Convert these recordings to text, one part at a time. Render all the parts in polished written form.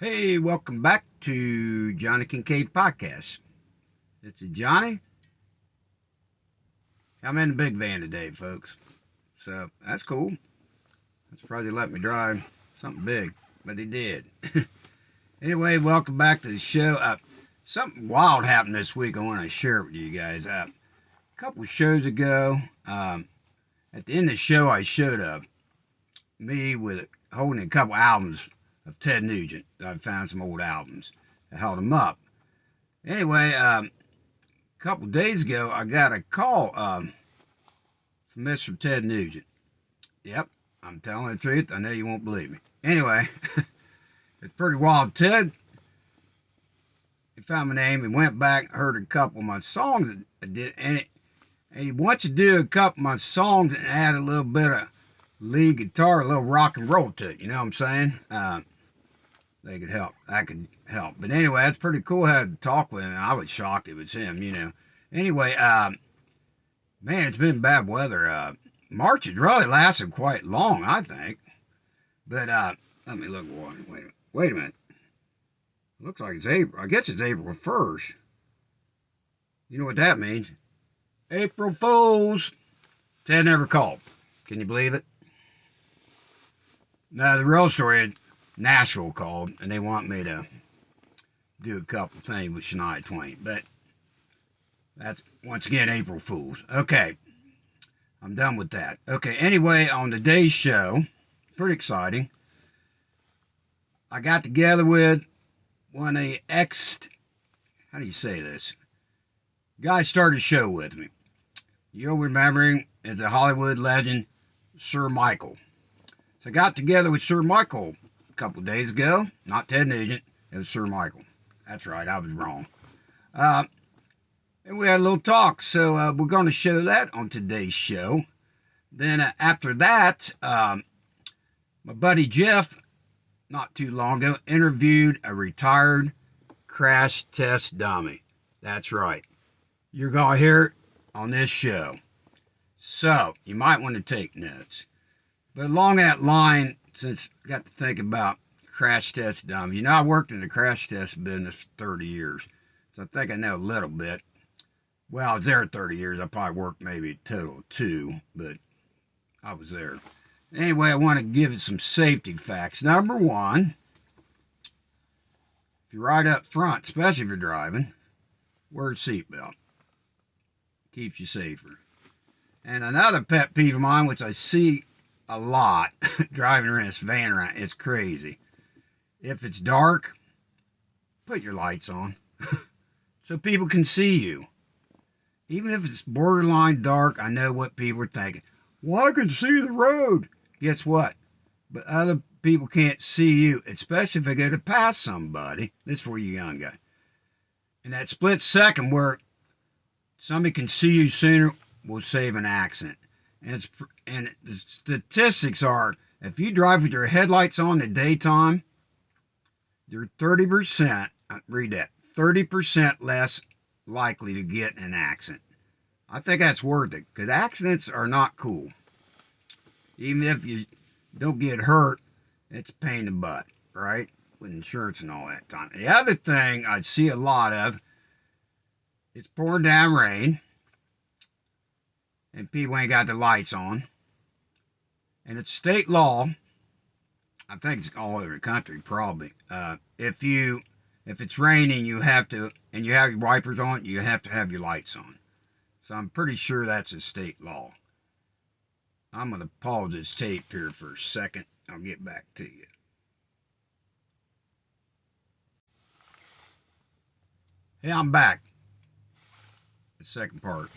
Hey, welcome back to Johnny Kincaid Podcast. It's a Johnny. I'm in the big van today, folks. So that's cool. That's probably let me drive something big, but he did. Anyway, welcome back to the show. Something wild happened this week. I want to share it with you guys. A couple shows ago, at the end of the show, I showed me with holding a couple albums of Ted Nugent. I found some old albums. I held them up. Anyway, a couple days ago, I got a call from Mr. Ted Nugent. Yep, I'm telling the truth. I know you won't believe me. Anyway, it's pretty wild. Ted, he found my name. He went back, heard a couple of my songs that I did, and he wants to do a couple of my songs and add a little bit of lead guitar, a little rock and roll to it. You know what I'm saying? They could help. I could help. But anyway, that's pretty cool. I had to talk with him. I was shocked it was him, you know. Anyway, man, it's been bad weather. March has really lasted quite long, I think. But let me look one. Wait a minute. Looks like it's April. I guess it's April 1st. You know what that means? April Fools. Ted never called. Can you believe it? Now, the real story is Nashville called, and they want me to do a couple things with Shania Twain. But that's, once again, April Fools. Okay. I'm done with that. Okay, anyway, on today's show, pretty exciting, I got together with one of the how do you say this? Guy started a show with me. You'll remember him as a Hollywood legend, Sir Michael. So I got together with Sir Michael a couple of days ago. Not Ted Nugent, it was Sir Michael. That's right, I was wrong. And we had a little talk, so we're going to show that on today's show. Then after that, my buddy Jeff, not too long ago, interviewed a retired crash test dummy. That's right. You're going to hear it on this show. So, you might want to take notes. But along that line, since I got to think about crash test dummy, you know, I worked in the crash test business for 30 years. So I think I know a little bit. Well, I was there 30 years. I probably worked maybe a total of 2, but I was there. Anyway, I want to give it some safety facts. Number 1, if you're right up front, especially if you're driving, wear a seatbelt. Keeps you safer. And another pet peeve of mine, which I see a lot driving around this van around, it's crazy. If it's dark, put your lights on so people can see you. Even if it's borderline dark, I know what people are thinking. Well, I can see the road. Guess what? But other people can't see you, especially if they go to pass somebody. This is for you young guy. In that split second where somebody can see you sooner will save an accident. And the statistics are, if you drive with your headlights on in the daytime, you're 30%, read that, 30% less likely to get an accident. I think that's worth it, because accidents are not cool. Even if you don't get hurt, it's a pain in the butt, right? With insurance and all that time. The other thing I see a lot of, it's pouring down rain, and people ain't got the lights on. And it's state law, I think it's all over the country probably, if it's raining, you have to, and you have your wipers on, you have to have your lights on. So I'm pretty sure that's a state law. I'm going to pause this tape here for a second. I'll get back to you. Hey, I'm back. The second part.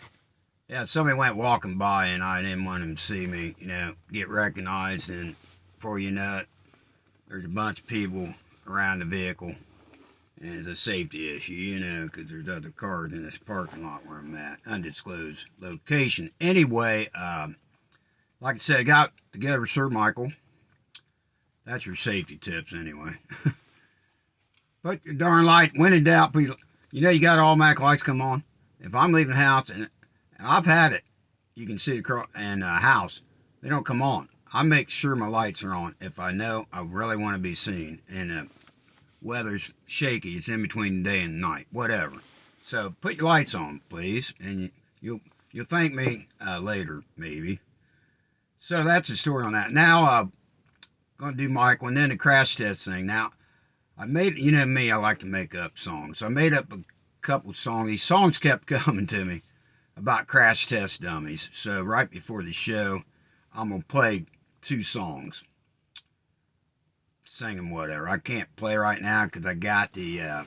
Yeah, somebody went walking by and I didn't want them to see me, you know, get recognized, and before you know it, there's a bunch of people around the vehicle. And it's a safety issue, you know, because there's other cars in this parking lot where I'm at. Undisclosed location. Anyway, like I said, I got together with Sir Michael. That's your safety tips, anyway. Put your darn light, when in doubt, you know you got automatic lights come on. If I'm leaving the house, and I've had it, you can see across in a house, they don't come on. I make sure my lights are on if I know I really want to be seen. And weather's shaky. It's in between the day and night, whatever. So put your lights on, please, and you'll thank me later, maybe. So that's the story on that. Now, going to do Michael, and then the crash test thing. Now, I made, you know me, I like to make up songs. So I made up a couple of songs. These songs kept coming to me about crash test dummies. So right before the show, I'm going to play 2 songs. Sing them, whatever. I can't play right now because I got the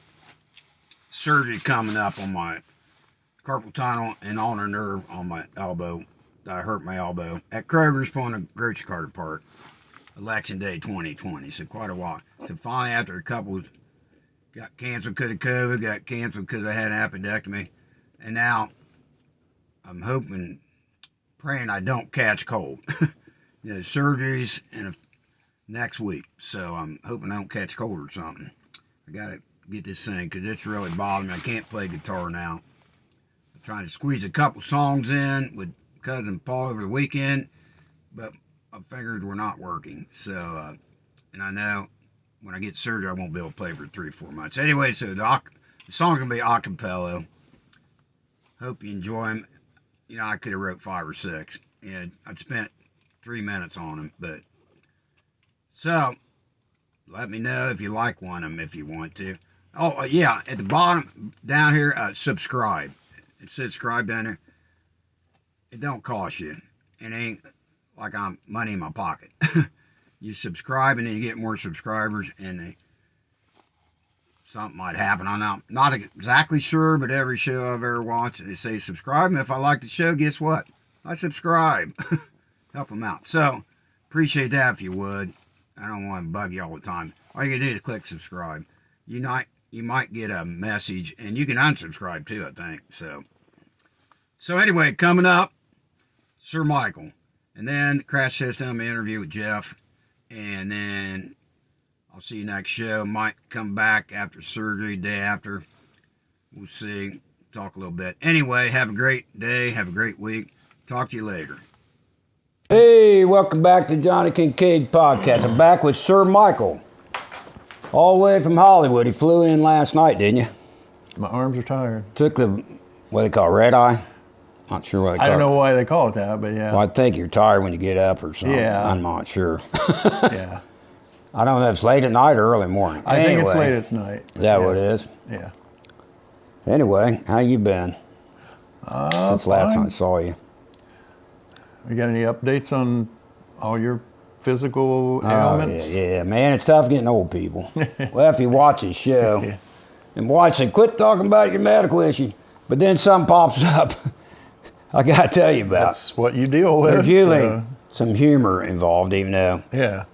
surgery coming up on my carpal tunnel and ulnar nerve on my elbow. I hurt my elbow at Kroger's pulling a grocery cart apart. Election day 2020, so quite a while. So finally, after a couple, got canceled because of COVID, got canceled because I had an appendectomy, and now I'm hoping, praying I don't catch cold. You know, surgeries in next week, so I'm hoping I don't catch cold or something. I gotta get this thing because it's really bothering me. I can't play guitar now. I'm trying to squeeze a couple songs in with cousin Paul over the weekend, but my fingers were not working. So, and I know when I get surgery, I won't be able to play for 3 or 4 months. Anyway, so the song's gonna be a cappella. Hope you enjoy them. You know, I could have wrote 5 or 6. And I'd spent 3 minutes on them, but so let me know if you like one of them if you want to. Oh, yeah, at the bottom down here, subscribe. It says subscribe down there. It don't cost you. It ain't like I'm money in my pocket. You subscribe and then you get more subscribers and something might happen. I'm not exactly sure, but every show I've ever watched, they say subscribe. And if I like the show, guess what? I subscribe. Help them out. So, appreciate that if you would. I don't want to bug you all the time. All you can do is click subscribe. You might get a message, and you can unsubscribe too, I think. So anyway, coming up, Sir Michael. And then crash test dummy interview with Jeff. And then I'll see you next show. Might come back after surgery, day after. We'll see. Talk a little bit. Anyway, have a great day. Have a great week. Talk to you later. Hey, welcome back to Johnny Kincaid Podcast. I'm back with Sir Michael. All the way from Hollywood. He flew in last night, didn't you? My arms are tired. Took the, what they call red eye? Not sure what they call it. I don't know why they call it that, but yeah. Well, I think you're tired when you get up or something. Yeah. I'm not sure. Yeah. I don't know if it's late at night or early morning. I think it's late at night. Is that what it is? Yeah. Anyway, how you been? Since last time I saw you. You got any updates on all your physical ailments? Yeah, man, it's tough getting old people. Well, if you watch this show and watch it, quit talking about your medical issue, but then something pops up I got to tell you about. That's what you deal with. There's usually some humor involved, even though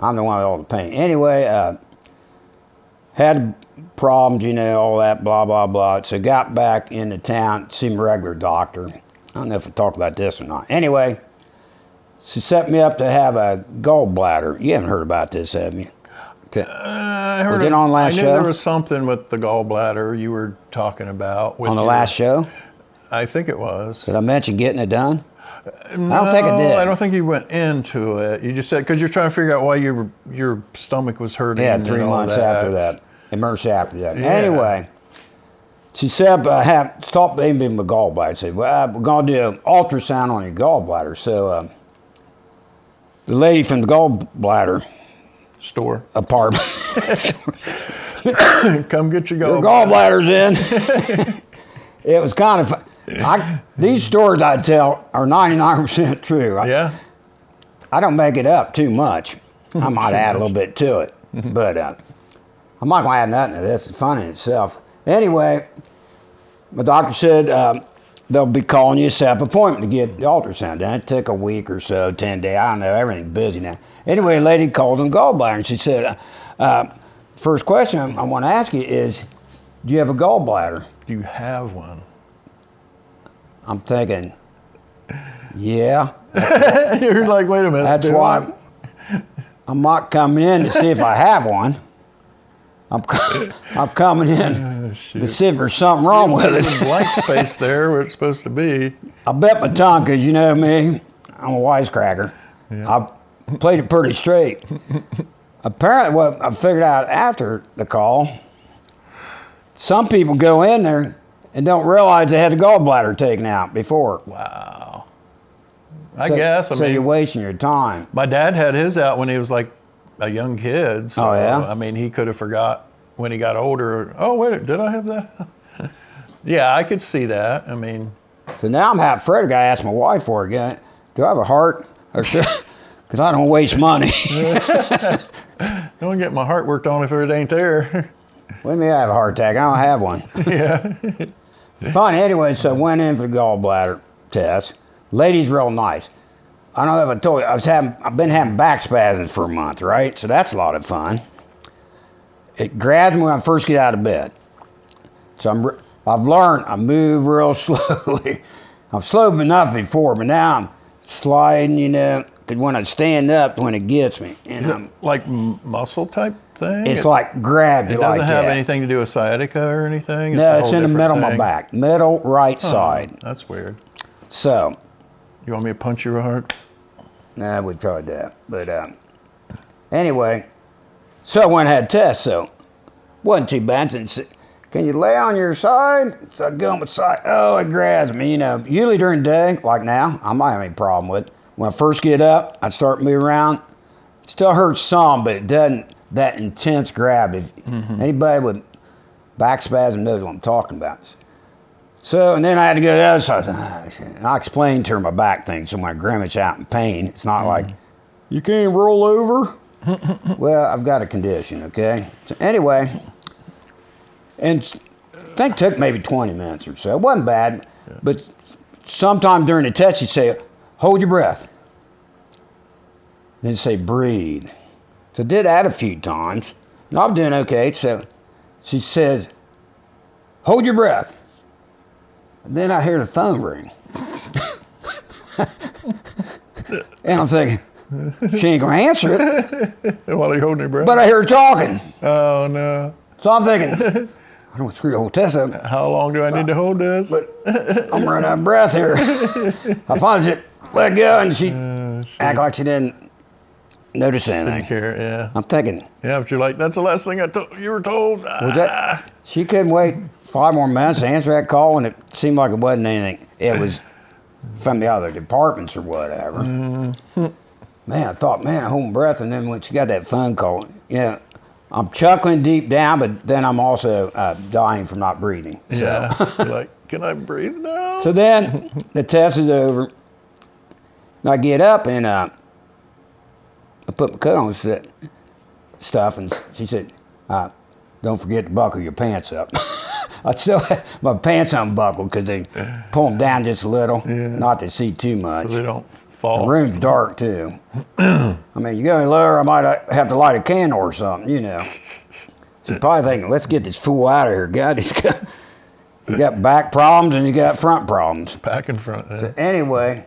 I'm the one with all the pain. Anyway, had problems, all that, blah, blah, blah. So got back into town, see my regular doctor. I don't know if I talked about this or not. Anyway, she set me up to have a gallbladder. You haven't heard about this, have you? I heard it on last show? I knew there was something with the gallbladder you were talking about. On the last show? I think it was. Did I mention getting it done? No, I don't think I did. I don't think you went into it. You just said, because you're trying to figure out why your stomach was hurting. Yeah, 3 months after that. Emergency after that. Yeah. Anyway, she said, stop aiming my gallbladder. I said, well, we're going to do an ultrasound on your gallbladder. So the lady from the gallbladder apartment. Come get your gallbladder's in. It was kind of, these stories I tell are 99% true. I don't make it up too much. I might add a little bit to it, but I'm not going to add nothing to this. It's fun in itself. Anyway, my doctor said they'll be calling you to set up an appointment to get the ultrasound done. It took a week or so, 10 days. I don't know, everything's busy now. Anyway, a lady called on gallbladder, and she said, first question I want to ask you is, do you have a gallbladder? Do you have one? I'm thinking, yeah. You're like, wait a minute. That's why I'm not coming in to see if I have one. I'm coming in to see if there's something wrong with it. There's blank space there where it's supposed to be. I bet my tongue, because you know me, I'm a wisecracker. Yeah. I played it pretty straight. Apparently, what I figured out after the call, some people go in there and don't realize they had the gallbladder taken out before. Wow. I guess. So you're wasting your time. My dad had his out when he was like a young kid. So, oh, yeah? I mean, he could have forgot when he got older. Oh, wait, did I have that? Yeah, I could see that. I mean. So now I'm half afraid. I asked my wife for it again. Do I have a heart? Because I don't waste money. Don't get my heart worked on if it ain't there. What do you mean I have a heart attack? I don't have one. Yeah. Fine. Anyway, so I went in for the gallbladder test. Lady's real nice. I don't know if I told you, I've been having back spasms for a month, right? So that's a lot of fun. It grabs me when I first get out of bed. So I've learned I move real slowly. I've slowed enough before, but now I'm sliding, you know, because when I stand up, when it gets me. And Is it like muscle type thing? It's like grabs you like that. It doesn't have anything to do with sciatica or anything? No, it's in the middle of my back. Middle right side. That's weird. So. You want me to punch you real hard? Nah, we tried that. But anyway, so I went and had a test, so wasn't too bad. And said, can you lay on your side? So I go on my side. Oh, it grabs me. You know, usually during the day, like now, I might have any problem with it. When I first get up, I start moving around. It still hurts some, but it doesn't that intense grab. If anybody with back spasm knows what I'm talking about. So, and then I had to go to the other side. And I explained to her my back thing. So when I grimace out in pain, it's not like, you can't roll over. Well, I've got a condition, okay? So anyway, and I think it took maybe 20 minutes or so. It wasn't bad, but sometime during the test, she'd say, hold your breath. Then say, breathe. So I did that a few times. And I'm doing okay. So she says, hold your breath. And then I hear the phone ring. And I'm thinking, she ain't going to answer it. While you're holding your breath? But I hear her talking. Oh, no. So I'm thinking, I don't want to screw the whole test up. How long do I need to hold this? But I'm running out of breath here. I finally said, let it go. And she act like she didn't notice anything. Didn't care, yeah. I'm thinking. Yeah, but you're like, that's the last thing you were told. She couldn't wait 5 more minutes to answer that call, and it seemed like it wasn't anything. It was from the other departments or whatever. Man, I thought, man, I'm holding breath, and then when she got that phone call, you know, I'm chuckling deep down, but then I'm also dying from not breathing. So. Yeah, you're like, can I breathe now? So then the test is over. I get up, and I put my coat on stuff, and she said, don't forget to buckle your pants up. I still have my pants unbuckled because they pull them down just a little, not to see too much. So they don't fall. The room's dark, too. I mean, you go any lower, I might have to light a candle or something, you know. So you're probably thinking, let's get this fool out of here. God, he's got back problems and he's got front problems. Back and front, yeah. So anyway,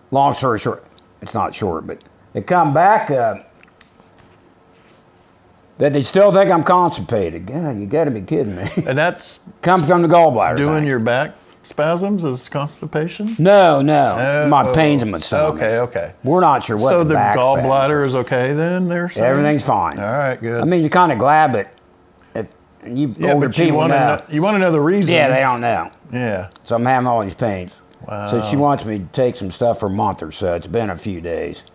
long story short, it's not short, but they come back that they still think I'm constipated. God, you got to be kidding me. And that's comes from the gallbladder. Doing your back spasms is constipation? No. My pains in my stomach. Okay. We're not sure what so the the back gallbladder is okay then? Everything's fine. All right, good. I mean, you're kind of glad, but older people know. You want to know the reason. Yeah, they don't know. Yeah. So I'm having all these pains. Wow. So she wants me to take some stuff for a month or so. It's been a few days.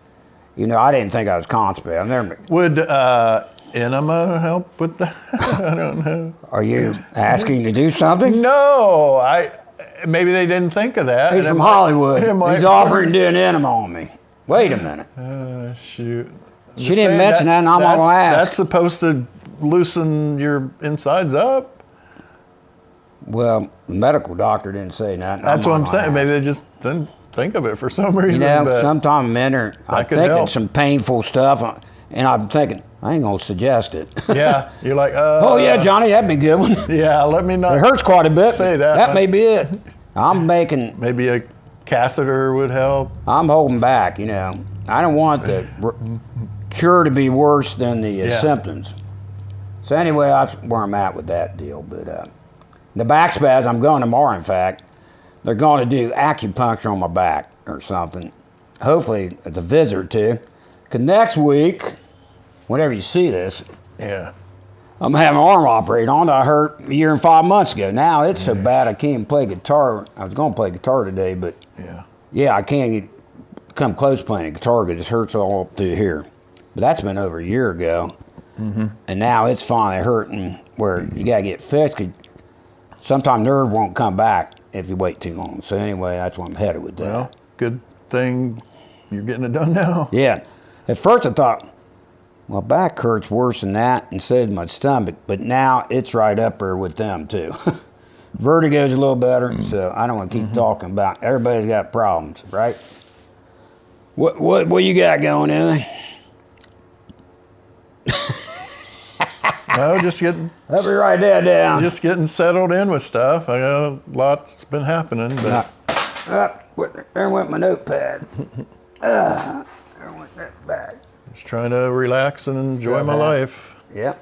You know, I didn't think I was constipated. Would enema help with that? I don't know. Are you asking to do something? No, maybe they didn't think of that. He's from Hollywood. He's offering to do an enema on me. Wait a minute. Shoot. She didn't mention that, and I'm not going to ask. That's supposed to loosen your insides up. Well, the medical doctor didn't say that. That's what I'm saying. Maybe they just didn't think of it for some reason. You know, sometimes I'm in there, I'm thinking some painful stuff, and I'm thinking, I ain't going to suggest it. Yeah, you're like, oh, yeah, Johnny, that'd be a good one. Yeah, let me not. It hurts quite a bit. Say that. That may be it. I'm making. Maybe a catheter would help. I'm holding back, you know. I don't want the cure to be worse than the symptoms. So anyway, that's where I'm at with that deal. But the back spasm, I'm going tomorrow, in fact. They're going to do acupuncture on my back or something. Hopefully, it's a visit or two. Because next week, whenever you see this, I'm having my arm operated on. I hurt a year and 5 months ago. Now it's so bad I can't even play guitar. I was going to play guitar today, but yeah, I can't come close playing guitar because it hurts all up through here. But that's been over a year ago. And now it's finally hurting where you got to get fixed. Cause sometimes nerve won't come back if you wait too long. So anyway, that's where I'm headed with that. Well, good thing you're getting it done now. Yeah. At first I thought, my back hurts worse than that, and so does my stomach. But now it's right up there with them too. Vertigo's a little better, so I don't want to keep talking about. Everybody's got problems, right? What you got going, Emily? No, just getting. Let me write that down. Just getting settled in with stuff. I got a lot's been happening, but. There went my notepad. There went that bag. Just trying to relax and enjoy my life. Yep.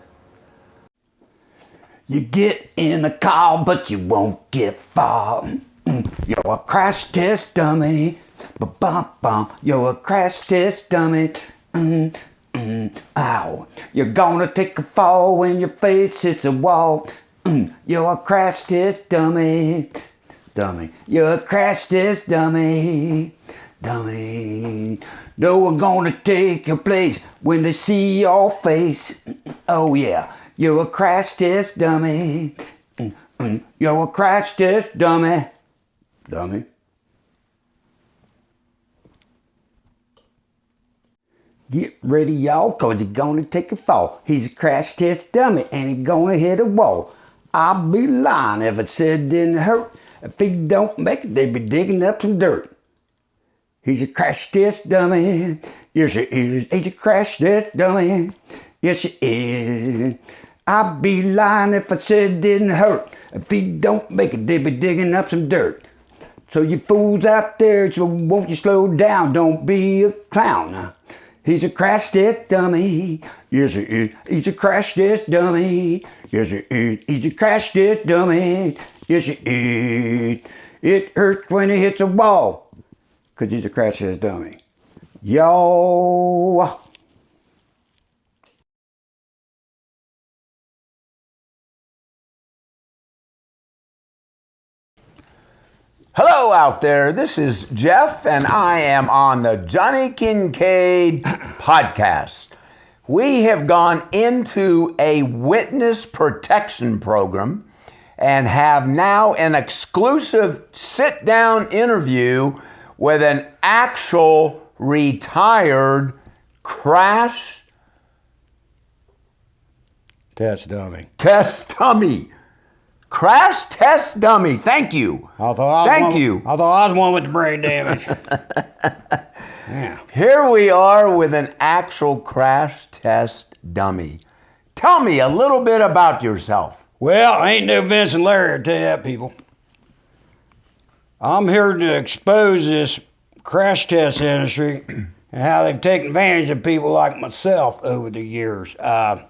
You get in the car, but you won't get far. You're a crash test dummy. Ba-bum-bum. You're a crash test dummy. Ow. You're gonna take a fall when your face hits a wall. You're a crash test dummy. Dummy. You're a crash test dummy. Dummy. No one gonna take your place when they see your face. Oh yeah. You're a crash test dummy. You're a crash test dummy. Dummy. Get ready, y'all, cause he's gonna take a fall. He's a crash test dummy and he's gonna hit a wall. I'd be lying if I said it didn't hurt. If he don't make it, they'd be digging up some dirt. He's a crash test dummy. Yes, he is. He's a crash test dummy. Yes, he is. I'd be lying if I said it didn't hurt. If he don't make it, they'd be digging up some dirt. So you fools out there, so won't you slow down? Don't be a clown. He's a crash test dummy. Yes, he is. He's a crash test dummy. Yes, he is. He's a crash test dummy. Yes, he is. It hurts when he hits a wall. Because he's a crash test dummy. Yo. Hello out there, this is Jeff and I am on the Johnny Kincaid podcast. We have gone into a witness protection program and have now an exclusive sit-down interview with an actual retired crash test dummy. Crash test dummy. Thank you. Thank you. I thought I was one with the brain damage. Yeah. Here we are with an actual crash test dummy. Tell me a little bit about yourself. Well, I ain't no Vince and Larry, I tell you that, people. I'm here to expose this crash test industry and how they've taken advantage of people like myself over the years. So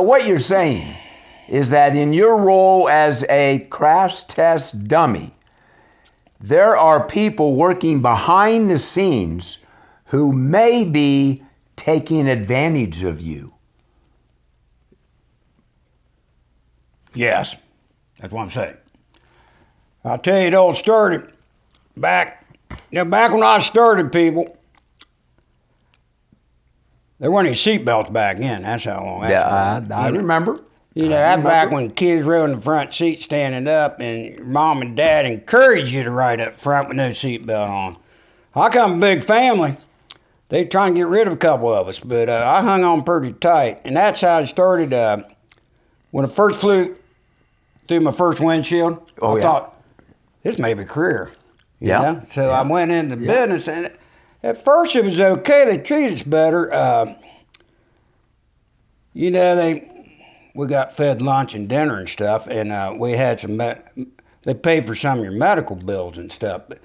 what you're saying is that in your role as a crash test dummy, there are people working behind the scenes who may be taking advantage of you. Yes, that's what I'm saying. I'll tell you, it all started back when I started, people. There weren't any seatbelts back then. That's how long that's been. I remember. You know, that's back when kids rode in the front seat standing up and your mom and dad encouraged you to ride up front with no seatbelt on. I come from a big family. They trying to get rid of a couple of us, but I hung on pretty tight. And that's how it started. When I first flew through my first windshield, I thought, this may be a career. You know? So I went into business, and at first it was okay. They treated us better. You know, we got fed lunch and dinner and stuff, and we had they paid for some of your medical bills and stuff. But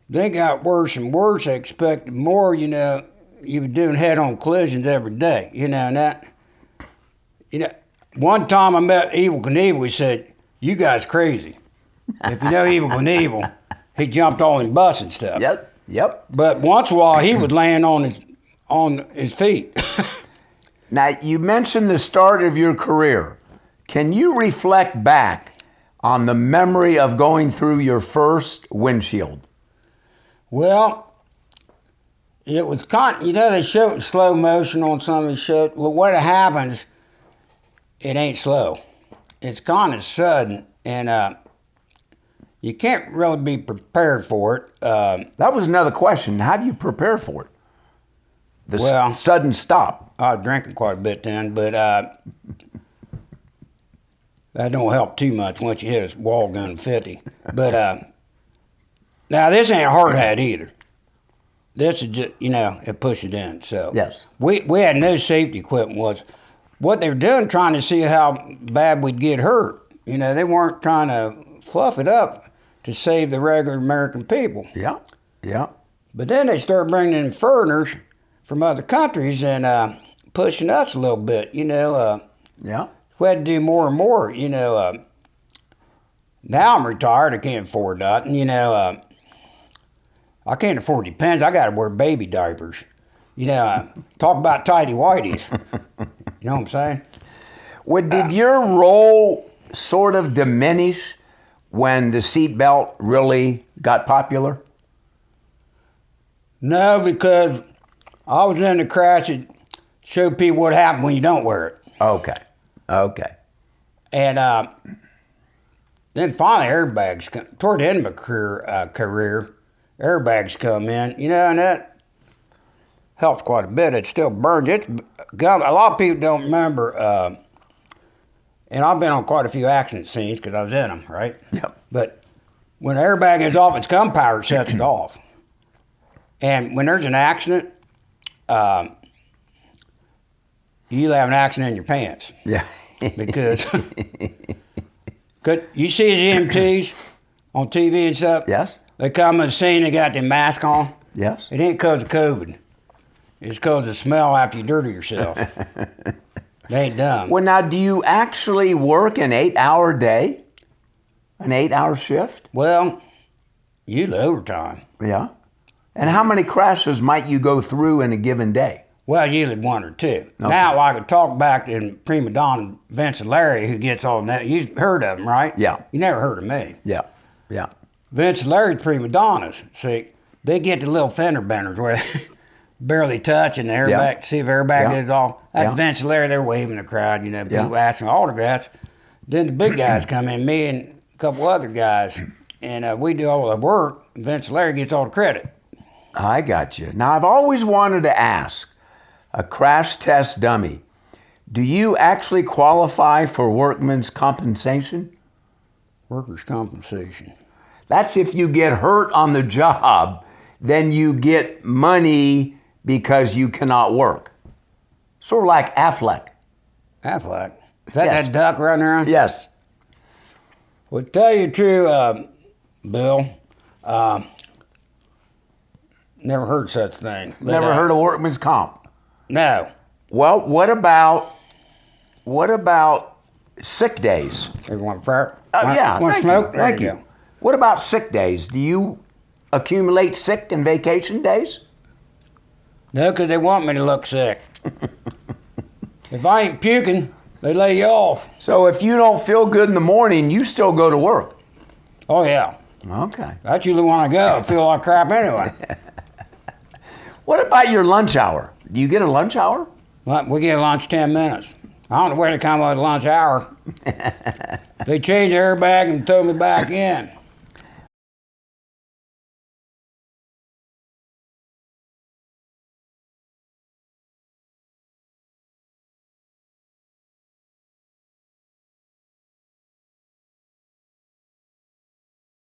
they got worse and worse. They expected more, you know. You were doing head-on collisions every day, you know, and that, you know, one time I met Evel Knievel, he said, you guys crazy. If you know Evel Knievel, he jumped on his bus and stuff. Yep. But once in a while, he would land on his feet. Now, you mentioned the start of your career. Can you reflect back on the memory of going through your first windshield? Well, it was they show it in slow motion on some of these shows. Well, what happens, it ain't slow. It's kind of sudden, and you can't really be prepared for it. That was another question. How do you prepare for it? The sudden stop. I was drinking quite a bit then, but that don't help too much once you hit a wall gun 50. But now this ain't a hard hat either. This is just, it pushes in. So yes, we had no safety equipment. Was what they were doing, trying to see how bad we'd get hurt. They weren't trying to fluff it up to save the regular American people. Yeah, yeah. But then they started bringing in foreigners from other countries and pushing us a little bit. Yeah. We had to do more and more. Now I'm retired. I can't afford nothing. I can't afford depends. I got to wear baby diapers. Talk about tidy whities. You know what I'm saying? Well, did your role sort of diminish when the seatbelt really got popular? No, because I was in the crash to show people what happens when you don't wear it. Okay. And then finally airbags come. Toward the end of my career, airbags come in, and that helps quite a bit. It still burns. A lot of people don't remember, and I've been on quite a few accident scenes because I was in them, right? Yep. But when the airbag is off, its gunpowder sets it off. And when there's an accident, you have an accident in your pants. Yeah. Because you see the EMTs on TV and stuff? Yes. They come to the scene, they got their mask on. Yes. It ain't because of COVID. It's because of the smell after you dirty yourself. They ain't dumb. Well, now, do you actually work an 8-hour day? An 8-hour shift? Well, usually overtime. Yeah. And how many crashes might you go through in a given day? Well, usually one or two. Okay. Now I could talk back to prima donna Vince and Larry, who gets all that. You've heard of them, right? Yeah. You never heard of me. Yeah. Vince and Larry's prima donnas. See, they get the little fender benders where they barely touch and the airbag, see if airbag is off. That's Vince and Larry, they're waving the crowd, people asking autographs. Then the big guys come in, me and a couple other guys, and we do all the work. Vince and Larry gets all the credit. I got you. Now, I've always wanted to ask, a crash test dummy, do you actually qualify for workman's compensation? Workers' compensation. That's if you get hurt on the job, then you get money because you cannot work. Sort of like Affleck. Affleck? Is that that duck running around? Yes. Well, to tell you the truth, Bill, never heard such thing. But, Never heard of workman's comp? No. Well, what about sick days? Everyone fire? Yeah, Want thank smoke? you. Thank There you. What about sick days? Do you accumulate sick and vacation days? No, because they want me to look sick. If I ain't puking, they lay you off. So if you don't feel good in the morning, you still go to work? Oh, yeah. Okay. That's usually when I go. I feel like crap anyway. What about your lunch hour? Do you get a lunch hour? Well, we get lunch 10 minutes. I don't know where they come up with lunch hour. They changed the airbag and throw me back in.